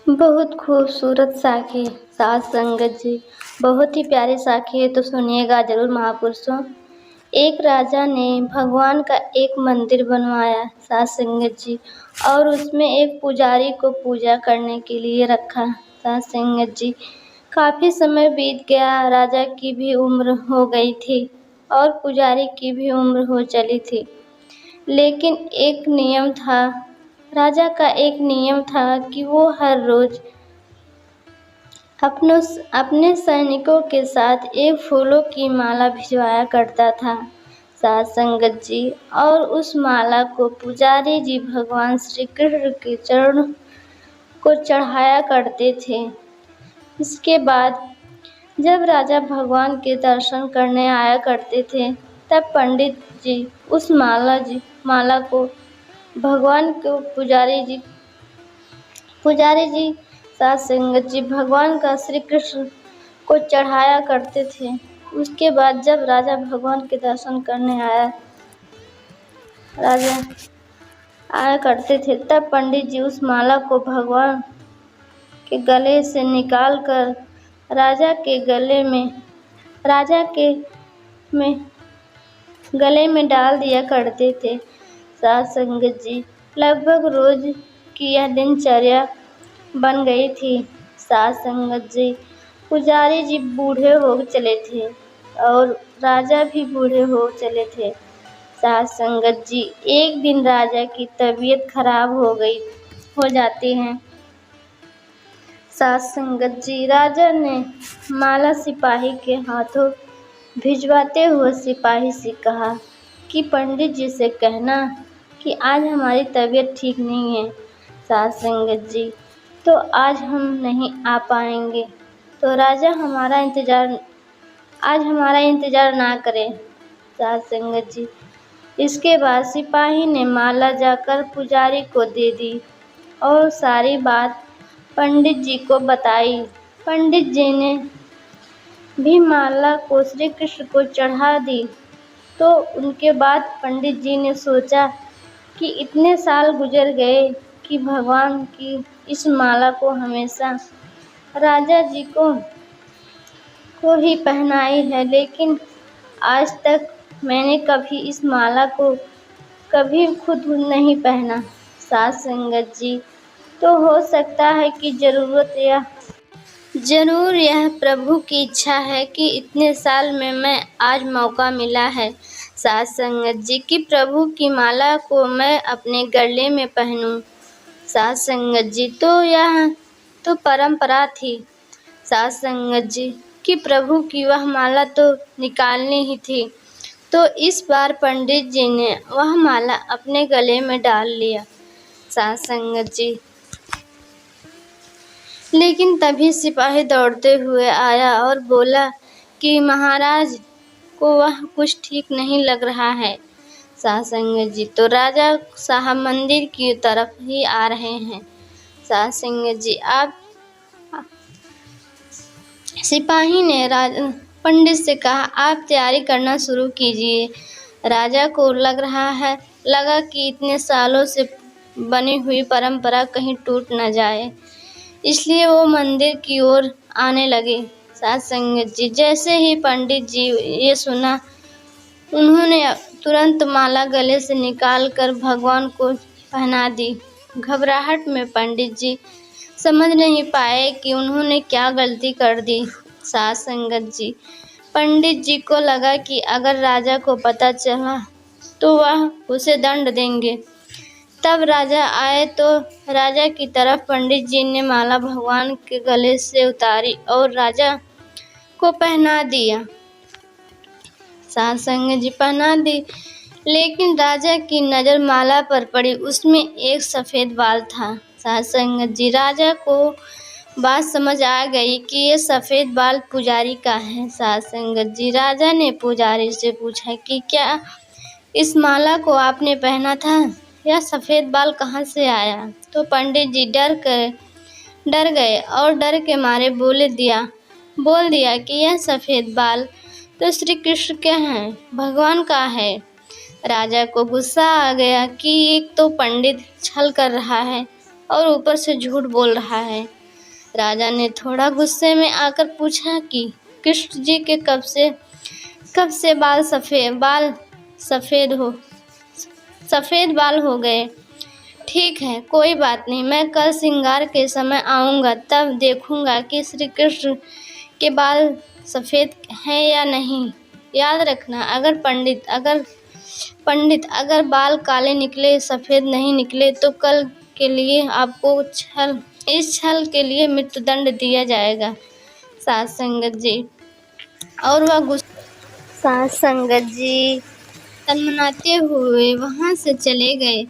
बहुत खूबसूरत साखी सात संगत जी। बहुत ही प्यारी साखी है, तो सुनिएगा जरूर महापुरुषों। एक राजा ने भगवान का एक मंदिर बनवाया सात संगत जी, और उसमें एक पुजारी को पूजा करने के लिए रखा सात संगत जी। काफी समय बीत गया, राजा की भी उम्र हो गई थी और पुजारी की भी उम्र हो चली थी। लेकिन एक नियम था, राजा का एक नियम था कि वो हर रोज अपने सैनिकों के साथ एक फूलों की माला भिजवाया करता था सात संगत जी, और उस माला को पुजारी जी भगवान श्री कृष्ण के चरण को चढ़ाया करते थे। इसके बाद जब राजा भगवान के दर्शन करने आया करते थे, तब पंडित जी उस माला को भगवान को पुजारी जी सात संगत जी भगवान का श्री कृष्ण को चढ़ाया करते थे। उसके बाद जब राजा भगवान के दर्शन करने आया करते थे, तब पंडित जी उस माला को भगवान के गले से निकाल कर राजा के गले में डाल दिया करते थे सात संगत जी। लगभग रोज की यह दिनचर्या बन गई थी सात संगत जी। पुजारी जी बूढ़े हो चले थे और राजा भी बूढ़े हो चले थे सात संगत जी। एक दिन राजा की तबीयत खराब हो जाती है सात संगत जी। राजा ने माला सिपाही के हाथों भिजवाते हुए सिपाही से कहा कि पंडित जी से कहना कि आज हमारी तबीयत ठीक नहीं है सात संगत जी, तो आज हम नहीं आ पाएंगे, तो राजा आज हमारा इंतजार ना करें सात संगत जी। इसके बाद सिपाही ने माला जाकर पुजारी को दे दी और सारी बात पंडित जी को बताई। पंडित जी ने भी माला को श्री कृष्ण को चढ़ा दी। तो उनके बाद पंडित जी ने सोचा कि इतने साल गुजर गए कि भगवान की इस माला को हमेशा राजा जी को ही पहनाई है, लेकिन आज तक मैंने कभी इस माला को कभी खुद नहीं पहना सात संगत जी। तो हो सकता है कि जरूर यह प्रभु की इच्छा है कि इतने साल में मैं आज मौका मिला है सात संगत जी कि प्रभु की माला को मैं अपने गले में पहनूं सात संगत जी। तो यह तो परंपरा थी सात संगत जी कि प्रभु की वह माला तो निकालनी ही थी। तो इस बार पंडित जी ने वह माला अपने गले में डाल लिया सात संगत जी। लेकिन तभी सिपाही दौड़ते हुए आया और बोला कि महाराज को वह कुछ ठीक नहीं लग रहा है सात संगत जी। तो राजा साहब मंदिर की तरफ ही आ रहे हैं सात संगत जी। सिपाही ने पंडित से कहा, आप तैयारी करना शुरू कीजिए। राजा को लगा कि इतने सालों से बनी हुई परंपरा कहीं टूट न जाए, इसलिए वो मंदिर की ओर आने लगे सात संगत जी। जैसे ही पंडित जी ये सुना, उन्होंने तुरंत माला गले से निकालकर भगवान को पहना दी। घबराहट में पंडित जी समझ नहीं पाए कि उन्होंने क्या गलती कर दी सात संगत जी। पंडित जी को लगा कि अगर राजा को पता चला तो वह उसे दंड देंगे। तब राजा आए तो राजा की तरफ पंडित जी ने माला भगवान के गले से उतारी और राजा को पहना दिया सात संगत जी। पहना दी, लेकिन राजा की नज़र माला पर पड़ी। उसमें एक सफ़ेद बाल था सात संगत जी। राजा को बात समझ आ गई कि ये सफ़ेद बाल पुजारी का है सात संगत जी। राजा ने पुजारी से पूछा कि क्या इस माला को आपने पहना था? यह सफ़ेद बाल कहाँ से आया? तो पंडित जी डर गए और डर के मारे बोल दिया कि यह सफ़ेद बाल तो श्री कृष्ण के हैं, भगवान का है। राजा को गुस्सा आ गया कि एक तो पंडित छल कर रहा है और ऊपर से झूठ बोल रहा है। राजा ने थोड़ा गुस्से में आकर पूछा कि कृष्ण जी के कब से सफेद बाल हो गए। ठीक है, कोई बात नहीं, मैं कल श्रृंगार के समय आऊँगा, तब देखूँगा कि श्री कृष्ण के बाल सफ़ेद हैं या नहीं। याद रखना, अगर बाल काले निकले, सफ़ेद नहीं निकले, तो कल के लिए आपको इस छल के लिए मृत्युदंड दिया जाएगा। साध संगत जी तनमनाते हुए वहाँ से चले गए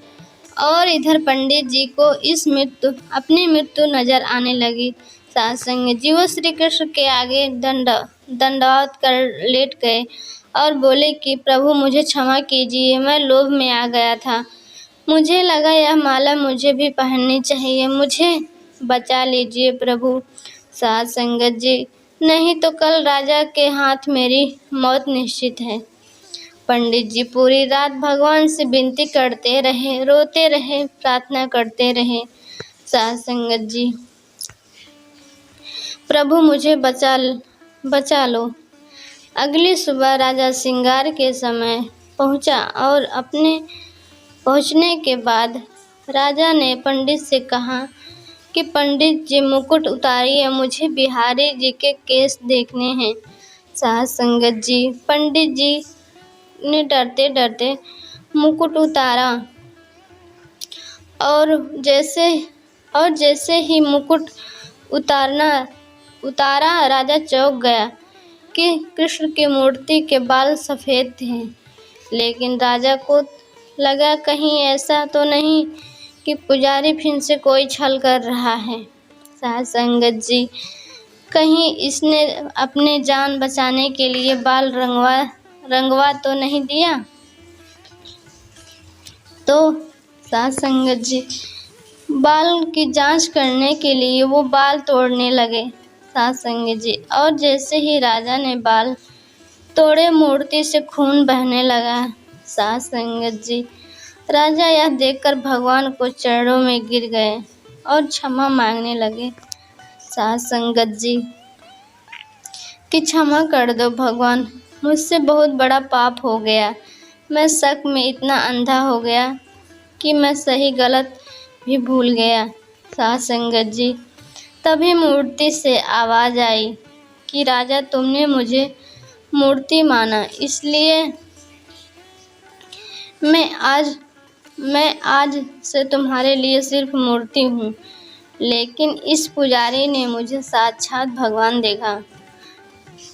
और इधर पंडित जी को अपनी मृत्यु नजर आने लगी। साध संगत जी वो श्री कृष्ण के आगे दंडवत कर लेट गए और बोले कि प्रभु मुझे क्षमा कीजिए, मैं लोभ में आ गया था। मुझे लगा यह माला मुझे भी पहननी चाहिए, मुझे बचा लीजिए प्रभु। साध संगत जी नहीं तो कल राजा के हाथ मेरी मौत निश्चित है। पंडित जी पूरी रात भगवान से विनती करते रहे, रोते रहे, प्रार्थना करते रहे। साध संगत जी प्रभु मुझे बचा लो। अगली सुबह राजा श्रृंगार के समय पहुंचा और अपने पहुंचने के बाद राजा ने पंडित से कहा कि पंडित जी मुकुट उतारिए, मुझे बिहारी जी के केस देखने हैं। साध संगत जी पंडित जी ने डरते डरते मुकुट उतारा और जैसे ही मुकुट उतारा राजा चौंक गया कि कृष्ण की मूर्ति के बाल सफ़ेद थे। लेकिन राजा को लगा कहीं ऐसा तो नहीं कि पुजारी फिर से कोई छल कर रहा है। साध संगत जी कहीं इसने अपने जान बचाने के लिए बाल रंगवा तो नहीं दिया। तो साध संगत जी बाल की जांच करने के लिए वो बाल तोड़ने लगे। साध संगत जी और जैसे ही राजा ने बाल तोड़े, मूर्ति से खून बहने लगा। साध संगत जी राजा यह देखकर भगवान को चरणों में गिर गए और क्षमा मांगने लगे। साध संगत जी कि क्षमा कर दो भगवान, मुझसे बहुत बड़ा पाप हो गया। मैं शक में इतना अंधा हो गया कि मैं सही गलत भी भूल गया। साध संगत जी तभी मूर्ति से आवाज़ आई कि राजा तुमने मुझे मूर्ति माना, इसलिए मैं आज से तुम्हारे लिए सिर्फ मूर्ति हूँ। लेकिन इस पुजारी ने मुझे साक्षात भगवान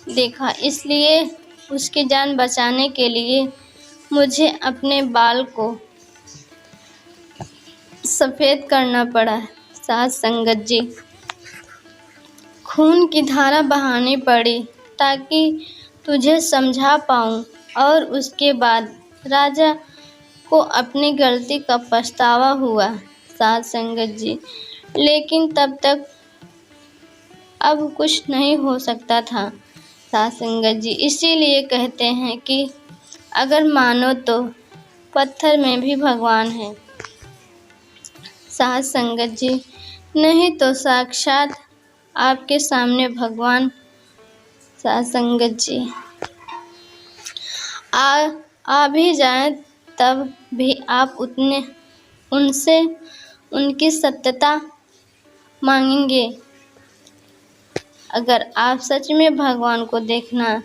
देखा, इसलिए उसकी जान बचाने के लिए मुझे अपने बाल को सफ़ेद करना पड़ा। साध संगत जी खून की धारा बहानी पड़ी ताकि तुझे समझा पाऊँ। और उसके बाद राजा को अपनी गलती का पछतावा हुआ। साध संगत जी लेकिन तब तक अब कुछ नहीं हो सकता था। साध संगत जी इसीलिए कहते हैं कि अगर मानो तो पत्थर में भी भगवान है। साध संगत जी नहीं तो साक्षात आपके सामने भगवान। साध संगत जी आ भी जाए तब भी आप उनसे उनकी सत्यता मांगेंगे। अगर आप सच में भगवान को देखना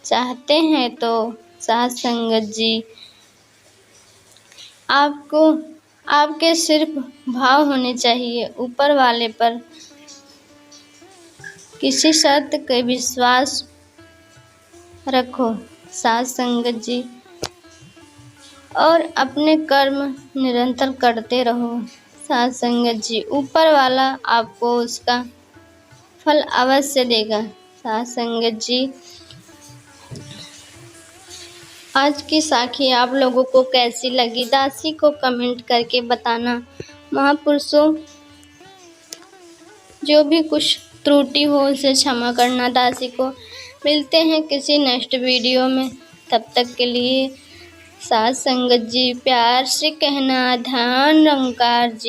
चाहते हैं तो साध संगत जी आपके सिर्फ भाव होने चाहिए। ऊपर वाले पर किसी शर्त के विश्वास रखो। साध संगत जी और अपने कर्म निरंतर करते रहो। साध संगत जी ऊपर वाला आपको उसका फल अवश्य देगा। साध संगत जी आज की साखी आप लोगों को कैसी लगी, दासी को कमेंट करके बताना। महापुरुषों जो भी कुछ त्रुटि हो उसे क्षमा करना दासी को। मिलते हैं किसी नेक्स्ट वीडियो में, तब तक के लिए साध संगत जी प्यार से कहना, ध्यान निरंकार जी।